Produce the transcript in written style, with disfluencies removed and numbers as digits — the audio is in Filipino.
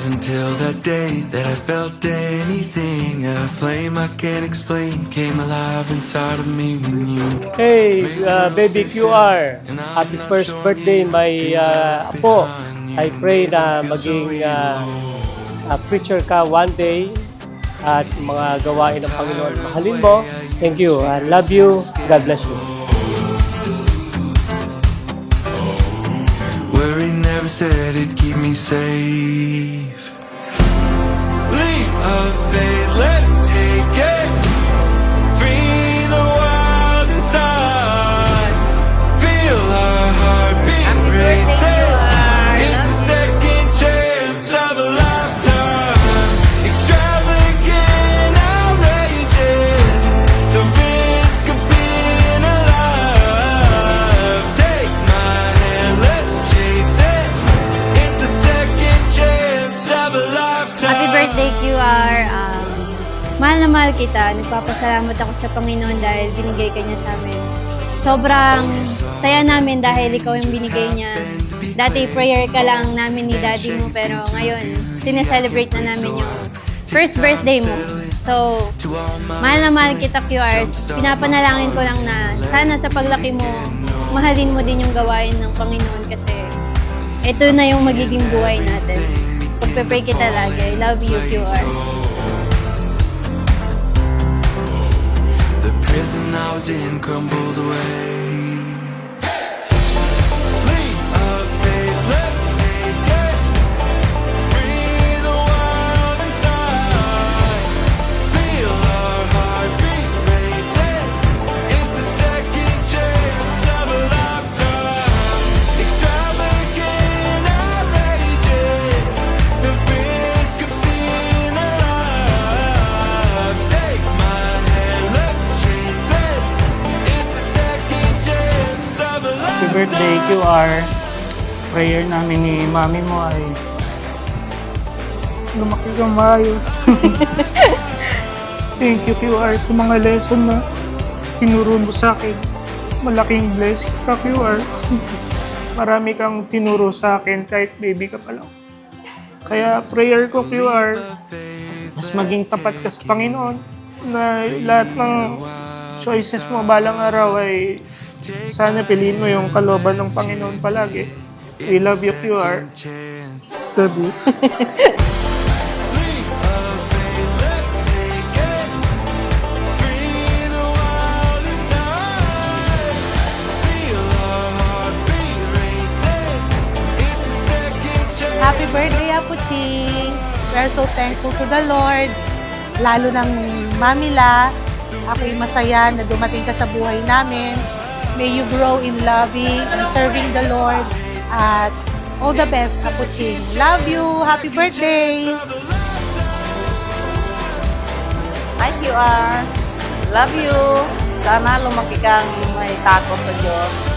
was until that day that I felt anything. A flame I can't explain came alive inside of me when you. Hey, baby QR, happy first birthday, my apo. I pray na maging preacher ka one day at mga gawain ng Panginoon. Mahalin mo. Thank you. I love you. God bless you. Where he never said it'd keep me safe. Leap of faith, let's take it. Free the world inside. Feel our heartbeat racing. It's a second chance of a lifetime. Extravagant, outrageous. The risk of being alive. Take my hand, let's chase it. It's a second chance of a lifetime. Happy birthday, QR. Mahal na mahal kita. Nagpapasalamat ako sa Panginoon dahil binigay ka niya sa amin. Sobrang saya namin dahil ikaw yung binigay niya. Dati prayer ka lang namin ni daddy mo, pero ngayon, sineselebrate na namin yung first birthday mo. So, mahal na mahal kita, QR. Pinapanalangin ko lang na sana sa paglaki mo, mahalin mo din yung gawain ng Panginoon kasi ito na yung magiging buhay natin. Pagpe-pray kita lagi. I love you, QR. The prison I was in crumbled away. Leap of faith, let's take it. Free the world inside. Feel our heartbeat racing. It's a second chance of a lifetime. Extravagant, outrageous. The risk of being alive. Take my hand, let's chase it. It's a second chance of a lifetime. Happy birthday, QR. Prayer namin ni mami mo ay lumaki kang maayos. Thank you, QR, sa mga lesson na tinuro mo sa akin. Malaking blessing ka, QR. Marami kang tinuro sa akin kahit baby ka pa lang. Kaya prayer ko, QR, mas maging tapat ka sa Panginoon na lahat ng choices mo balang araw ay sana piliin mo yung kalooban ng Panginoon palagi. We love you, QR. Love you. Happy birthday, Apo Ching! We're so thankful to the Lord, lalo ng Mamila. Ako'y masaya na dumating ka sa buhay namin. May you grow in loving and serving the Lord. At all the best, Apo Ching. Love you! Happy birthday! Hi, QR. Love you. Sana lumaki kang may takot sa Diyos.